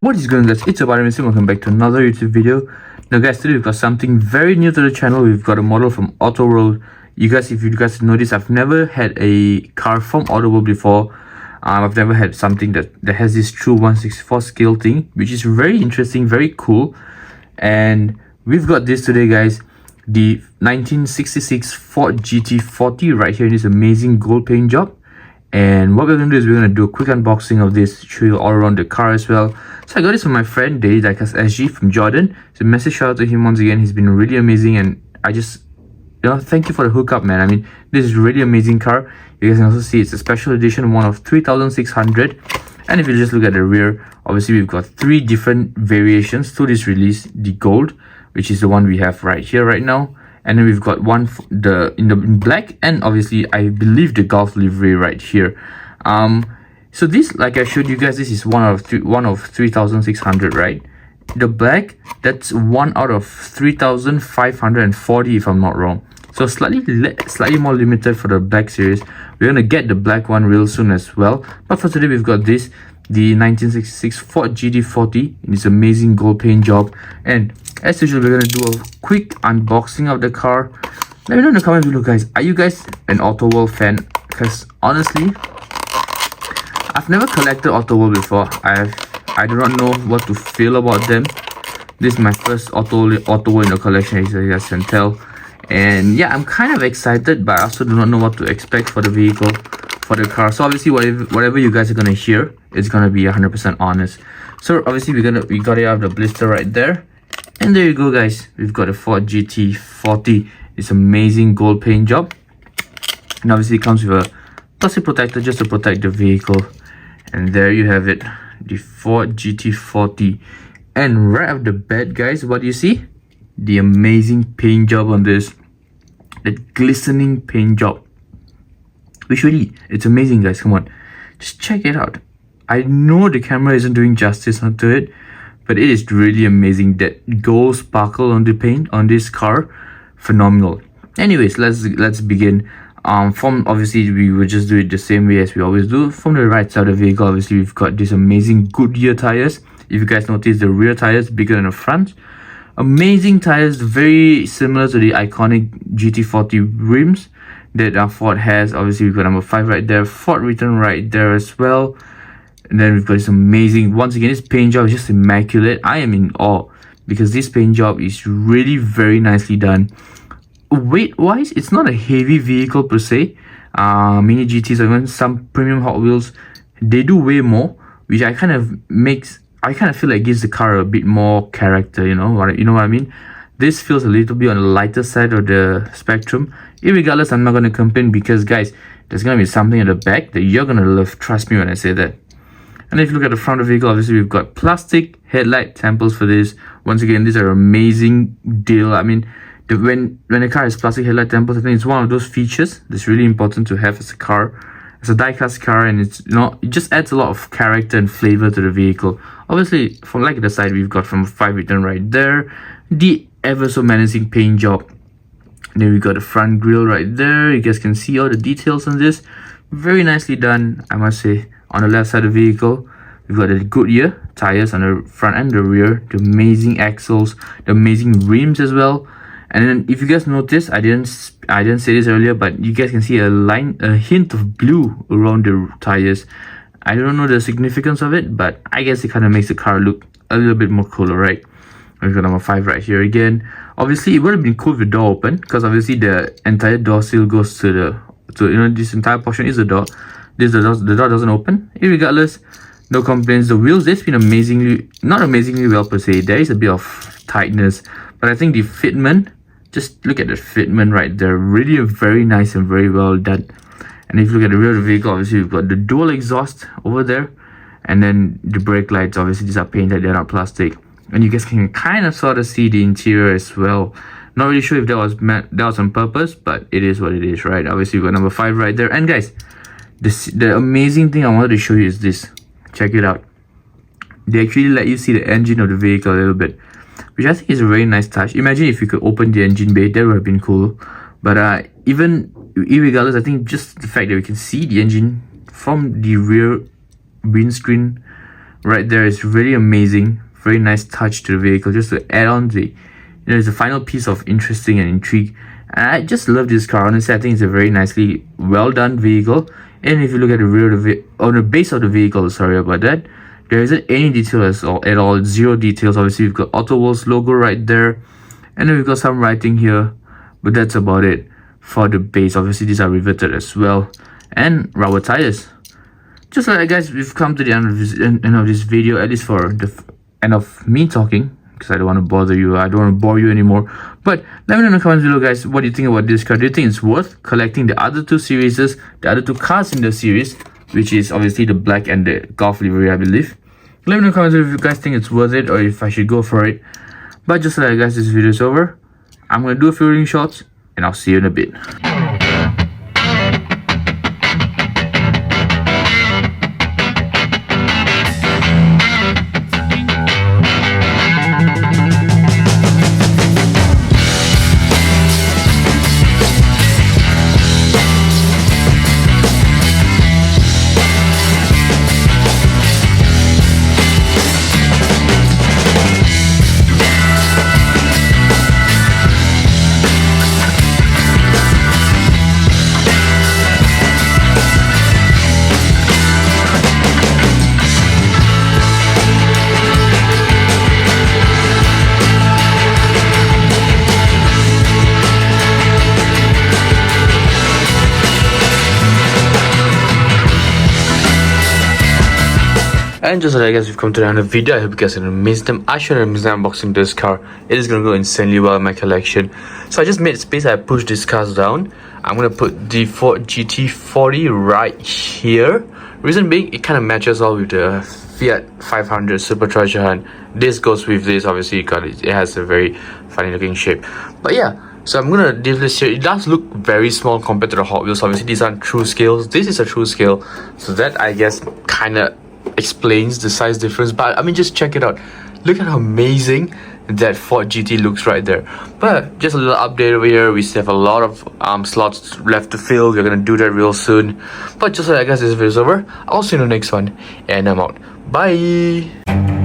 What is going on, guys? It's RdnRacing. Welcome back to another YouTube video. Now guys, today we've got something very new to the channel. We've got a model from AutoWorld. If you guys notice, I've never had a car from AutoWorld before. I've never had something that has this true 1/64 scale thing, which is very interesting, very cool. And we've got this today, guys. The 1966 Ford GT40 right here in this amazing gold paint job. And what we're going to do is we're going to do a quick unboxing of this, show you all around the car as well. So I got this from my friend Daily Diecast SG from Jordan. So massive shout out to him once again. He's been really amazing, and I just, thank you for the hookup, man. I mean, this is a really amazing car. You guys can also see it's a special edition, one of 3,600. And if you just look at the rear, obviously we've got 3 different variations to this release. The gold, which is the one we have right here right now, and then we've got one in black, and obviously I believe the Golf livery right here. So this, like I showed you guys, this is one of 3,600, right? The black, that's 1 out of 3,540 if I'm not wrong. So slightly more limited for the black series. We're gonna get the black one real soon as well. But for today we've got this, the 1966 Ford GT40 in this amazing gold paint job. And as usual, we're gonna do a quick unboxing of the car. Let me know in the comments below, guys, are you guys an AutoWorld fan? Because honestly, I've never collected AutoWorld before. I do not know what to feel about them. This is my first AutoWorld in the collection, as you guys can tell. And yeah, I'm kind of excited, but I also do not know what to expect for the vehicle, for the car. So obviously whatever you guys are gonna hear, it's gonna be 100% honest. So obviously we got it out of the blister right there. And there you go, guys. We've got a Ford GT40. It's amazing gold paint job. And obviously it comes with a plastic protector just to protect the vehicle. And there you have it, the Ford GT40. And right off the bat, guys, what do you see? The amazing paint job on this. That glistening paint job. Which really, it's amazing, guys. Come on, just check it out. I know the camera isn't doing justice onto it, but it is really amazing. That gold sparkle on the paint on this car, phenomenal. Anyways, let's begin. From obviously we will just do it the same way as we always do. From the right side of the vehicle, obviously we've got this amazing Goodyear tires. If you guys notice, the rear tires bigger than the front. Amazing tires, very similar to the iconic GT40 rims that Ford has. Obviously we've got number 5 right there, Ford written right there as well. And then we've got this amazing, once again, this paint job is just immaculate. I am in awe because this paint job is really very nicely done. Weight wise, it's not a heavy vehicle per se. Mini GTs or even some premium Hot Wheels, they do weigh more, which I kind of feel like gives the car a bit more character, you know what I mean? This feels a little bit on the lighter side of the spectrum. Irregardless, I'm not going to complain because, guys, there's going to be something at the back that you're going to love. Trust me when I say that. And if you look at the front of the vehicle, obviously we've got plastic headlight temples for this. Once again, these are amazing deal. I mean, when a car has plastic headlight temples, I think it's one of those features that's really important to have as a car. It's a die-cast car, and it's it just adds a lot of character and flavor to the vehicle. Obviously, from like the side, we've got from 5 written right there, the ever so menacing paint job. Then we got the front grille right there. You guys can see all the details on this. Very nicely done, I must say. On the left side of the vehicle, we've got the Goodyear tires on the front and the rear, the amazing axles, the amazing rims as well. And then if you guys notice, I didn't say this earlier, but you guys can see a hint of blue around the tires. I don't know the significance of it, but I guess it kind of makes the car look a little bit more cooler, right? We've got number 5 right here again. Obviously it would have been cool with the door open, because obviously the entire door still goes to this entire portion is the door. The door doesn't open. Irregardless, no complaints. The wheels, they've been not amazingly well per se. There is a bit of tightness, but I think the fitment, just look at the fitment right there, really very nice and very well done. And if you look at the rear of the vehicle, obviously we've got the dual exhaust over there, and then the brake lights, obviously these are painted, they're not plastic. And you guys can kind of sort of see the interior as well. Not really sure if that was on purpose, but it is what it is, right? Obviously we've got number 5 right there. And guys, the amazing thing I wanted to show you is this. Check it out. They actually let you see the engine of the vehicle a little bit, which I think is a very nice touch. Imagine if you could open the engine bay, that would have been cool. But even irregardless, I think just the fact that we can see the engine from the rear windscreen right there is really amazing. Very nice touch to the vehicle, just to add on the, it's a final piece of interesting and intrigue. And I just love this car. Honestly, I think it's a very nicely well done vehicle. And if you look at the rear of the base of the vehicle, sorry about that, there isn't any detail at all. Zero details. Obviously, we've got AutoWorld's logo right there, and then we've got some writing here, but that's about it for the base. Obviously, these are riveted as well, and rubber tires. Just like that, guys, we've come to the end of this video, at least for the end of me talking, because I don't want to bother you. I don't want to bore you anymore. But let me know in the comments below, guys, what do you think about this car? Do you think it's worth collecting the other two series, the other two cars in the series, which is obviously the black and the Golf livery, I believe? Let me know in the comments if you guys think it's worth it or if I should go for it. But just like that, guys, this video is over. I'm going to do a few ring shots, and I'll see you in a bit. And just like, guys, we've come to the end of the video. I hope you guys had an amazing time. I should have amazing unboxing this car. It is gonna go insanely well in my collection. So I just made space. I pushed these cars down. I'm gonna put the Ford GT40 right here. Reason being, it kind of matches all with the Fiat 500 supercharger, and this goes with this. Obviously, it has a very funny looking shape. But yeah, so I'm gonna leave this here. It does look very small compared to the Hot Wheels. Obviously, these aren't true scales. This is a true scale, so that, I guess, kind of explains the size difference. But I mean, just check it out. Look at how amazing that Ford GT looks right there. But just a little update over here. We still have a lot of slots left to fill. We're gonna do that real soon. But just like that, guys, this video is over. I'll see you in the next one, and I'm out. Bye.